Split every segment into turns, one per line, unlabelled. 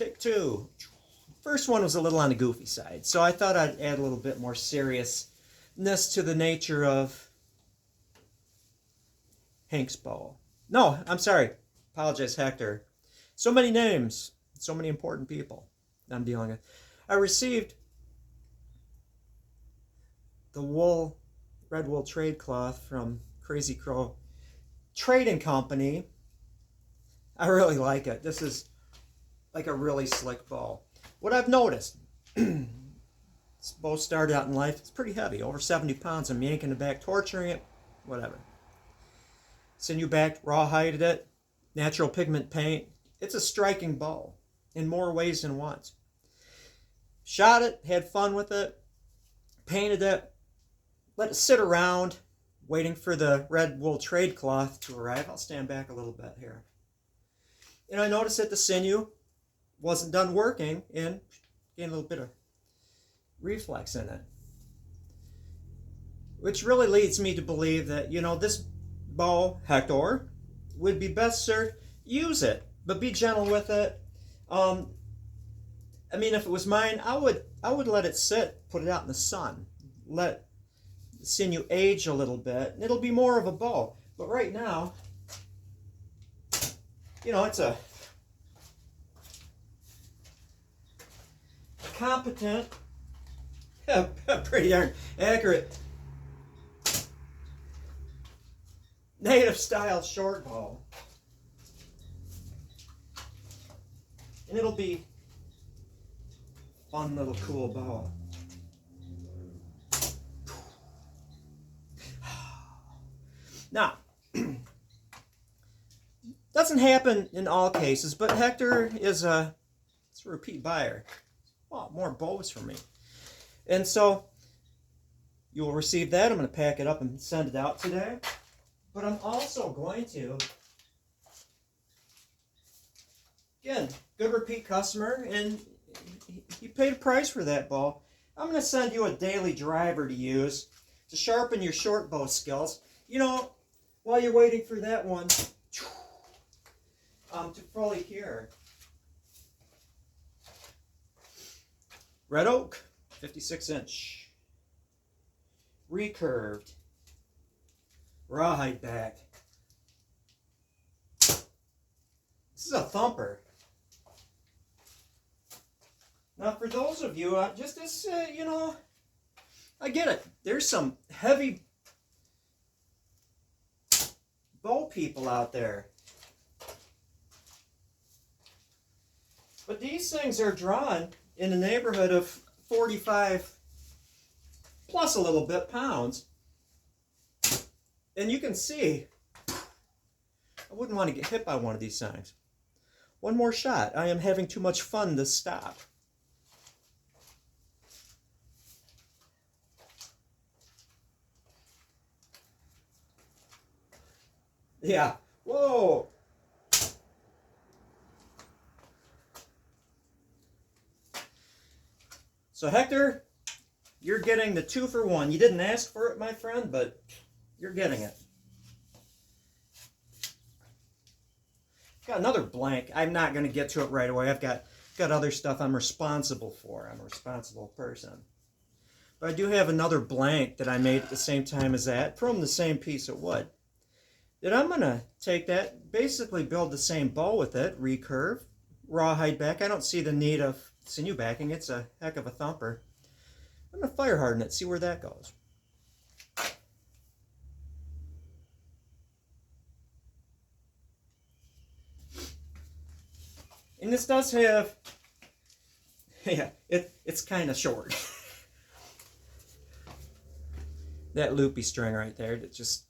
Take two. First one was a little on the goofy side, so I thought I'd add a little bit more seriousness to the nature of Hank's bow. No, I'm sorry. Apologize, Hector. So many names, so many important people I'm dealing with. I received the red wool trade cloth from Crazy Crow Trading Company. I really like it. This is like a really slick bow. What I've noticed, this bow started out in life, it's pretty heavy, over 70 pounds. I'm yanking it back, torturing it, whatever. Sinew back, rawhided it, natural pigment paint. It's a striking bow in more ways than once. Shot it, had fun with it, painted it, let it sit around, waiting for the red wool trade cloth to arrive. I'll stand back a little bit here. And I noticed that the sinew wasn't done working and gained a little bit of reflex in it. Which really leads me to believe that, this bow, Hector, would be best served, use it, but be gentle with it. If it was mine, I would let it sit, put it out in the sun, let the sinew age a little bit, and it'll be more of a bow. But right now, it's a competent, pretty darn accurate, native style short bow. And it'll be a fun little cool bow. Now, doesn't happen in all cases, but Hector is a repeat buyer. Well, more bows for me. And so you will receive that. I'm going to pack it up and send it out today. But I'm also going to, again, good repeat customer, and he paid a price for that bow. I'm going to send you a daily driver to use to sharpen your short bow skills. While you're waiting for that one to fully cure. Red oak, 56-inch, recurved, rawhide back. This is a thumper. Now, for those of you, I get it. There's some heavy bow people out there. But these things are drawn in the neighborhood of 45 plus a little bit pounds. And you can see, I wouldn't want to get hit by one of these things. One more shot. I am having too much fun to stop. Yeah. Whoa. So Hector, you're getting the 2-for-1. You didn't ask for it, my friend, but you're getting it. Got another blank. I'm not going to get to it right away. I've got other stuff I'm responsible for. I'm a responsible person. But I do have another blank that I made at the same time as that from the same piece of wood. That I'm going to take that, basically build the same bow with it, recurve, rawhide back. I don't see the need of sinew backing. It's a heck of a thumper. I'm going to fire harden it, see where that goes. And this does have, it's kind of short. That loopy string right there, that just,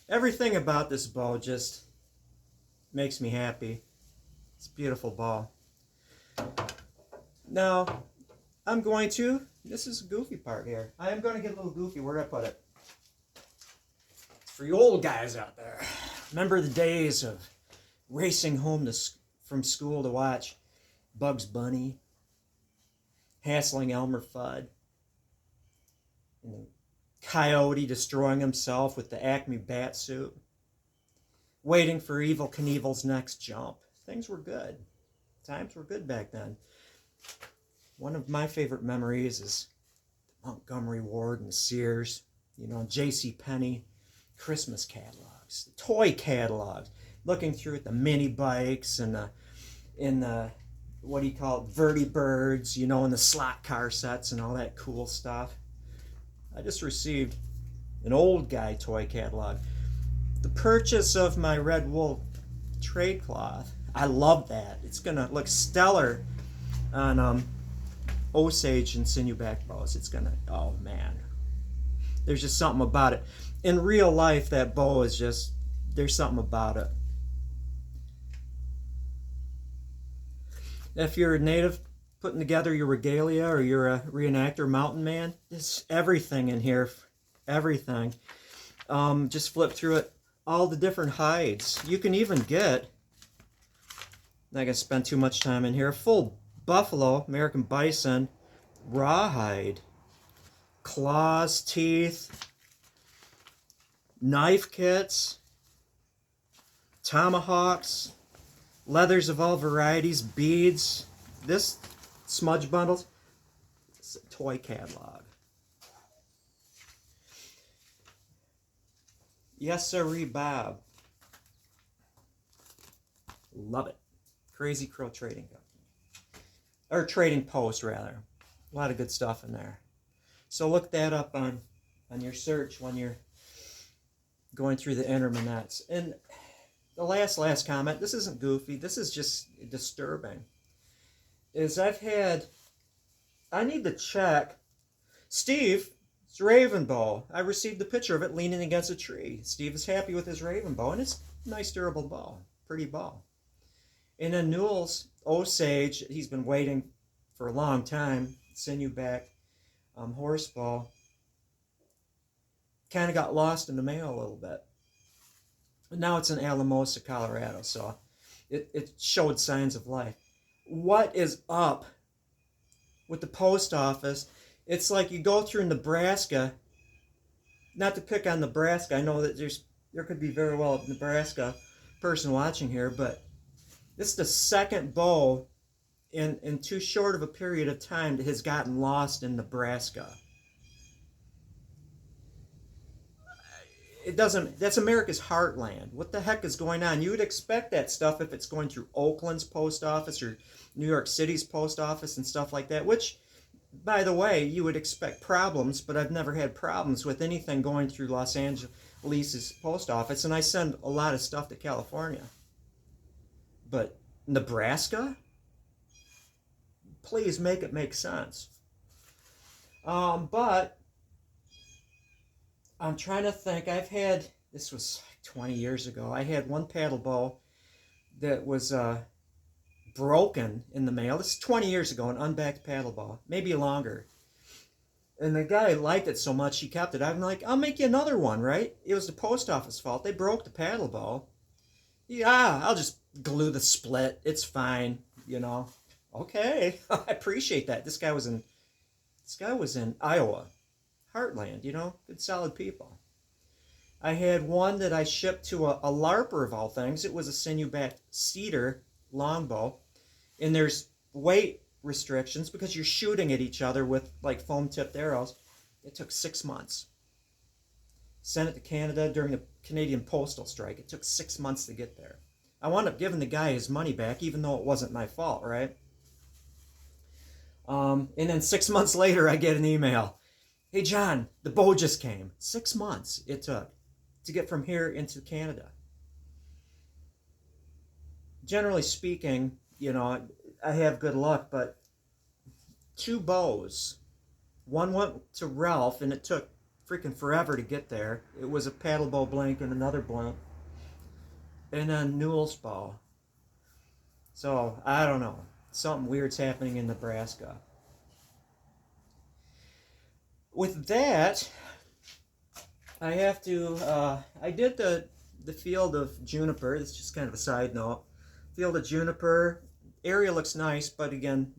everything about this bow just makes me happy. It's a beautiful bow. Now, I'm going to, this is a goofy part here. I am going to get a little goofy. Where did I put it? It's for you old guys out there. Remember the days of racing home from school to watch Bugs Bunny, hassling Elmer Fudd, and the Coyote destroying himself with the Acme bat suit, waiting for Evel Knievel's next jump. Things were good. Times were good back then. One of my favorite memories is Montgomery Ward and Sears, J.C. Penney, Christmas catalogs, toy catalogs, looking through at the mini bikes and the what do you call it, vertibirds, and the slot car sets and all that cool stuff. I just received an old guy toy catalog. The purchase of my red wool trade cloth, I love that. It's gonna look stellar on Osage and sinew back bows. It's gonna, oh man, there's just something about it. In real life, that bow is just, there's something about it. If you're a native putting together your regalia, or you're a reenactor mountain man, there's everything in here, everything. Just flip through it, all the different hides. You can even get, not gonna spend too much time in here, a full buffalo, American bison, rawhide, claws, teeth, knife kits, tomahawks, leathers of all varieties, beads. This smudge bundles, it's a toy catalog. Yes, sirree, Bob. Love it. Crazy Crow Trading Company. Or Trading Post, rather. A lot of good stuff in there. So look that up on your search when you're going through the internets. And the last comment, this isn't goofy, this is just disturbing, is I need to check Steve's raven bow. I received a picture of it leaning against a tree. Steve is happy with his raven bow, and it's a nice durable bow, pretty bow. And then Newell's Osage, he's been waiting for a long time, sinew back horse bow, kind of got lost in the mail a little bit. Now it's in Alamosa, Colorado, so it showed signs of life. What is up with the post office? It's like you go through Nebraska, not to pick on Nebraska, I know that there could be very well a Nebraska person watching here, but this is the second bow in too short of a period of time that has gotten lost in Nebraska. It doesn't, that's America's heartland. What the heck is going on? You would expect that stuff if it's going through Oakland's post office or New York City's post office and stuff like that, which, by the way, you would expect problems, but I've never had problems with anything going through Los Angeles' post office, and I send a lot of stuff to California. But Nebraska? Please make it make sense. But I'm trying to think. This was 20 years ago, I had one paddle bow that was broken in the mail. This is 20 years ago, an unbacked paddle bow, maybe longer. And the guy liked it so much, he kept it. I'm like, I'll make you another one, right? It was the post office fault. They broke the paddle bow. Yeah, I'll just glue the split. It's fine, Okay, I appreciate that. This guy was in Iowa. Heartland, good solid people. I had one that I shipped to a LARPer of all things. It was a sinew-backed cedar longbow, and there's weight restrictions because you're shooting at each other with like foam-tipped arrows. It took 6 months. Sent it to Canada during the Canadian postal strike. It took 6 months to get there. I wound up giving the guy his money back, even though it wasn't my fault, right? And then 6 months later, I get an email. Hey, John, the bow just came. 6 months it took to get from here into Canada. Generally speaking, I have good luck, but 2 bows. One went to Ralph, and it took freaking forever to get there. It was a paddle bow blank and another blank. And then Newell's bow. So, I don't know. Something weird's happening in Nebraska. With that, I have to, I did the field of juniper. This is just kind of a side note. Field of juniper. Area looks nice, but again,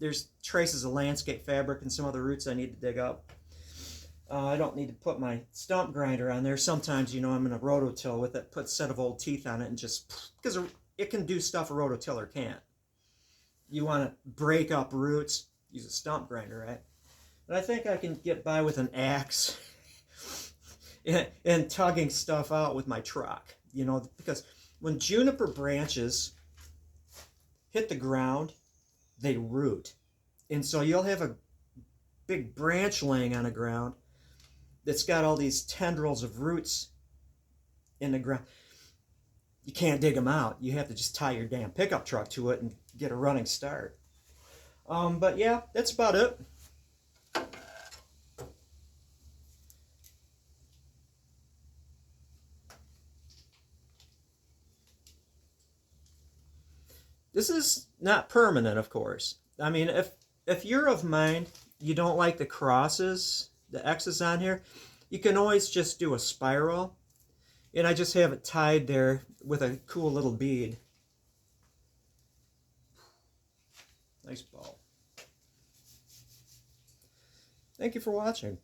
there's traces of landscape fabric and some other roots I need to dig up. I don't need to put my stump grinder on there. Sometimes, I'm in a rototill with it, put a set of old teeth on it, and just, because it can do stuff a rototiller can't. you want to break up roots, use a stump grinder, right? But I think I can get by with an axe and tugging stuff out with my truck, you know, because when juniper branches hit the ground, they root. And so you'll have a big branch laying on the ground that's got all these tendrils of roots in the ground. You can't dig them out. You have to just tie your damn pickup truck to it and get a running start. But yeah, that's about it. This is not permanent, of course. I mean, if you're of mind, you don't like the crosses, the X's on here, you can always just do a spiral. And I just have it tied there with a cool little bead. Nice ball. Thank you for watching.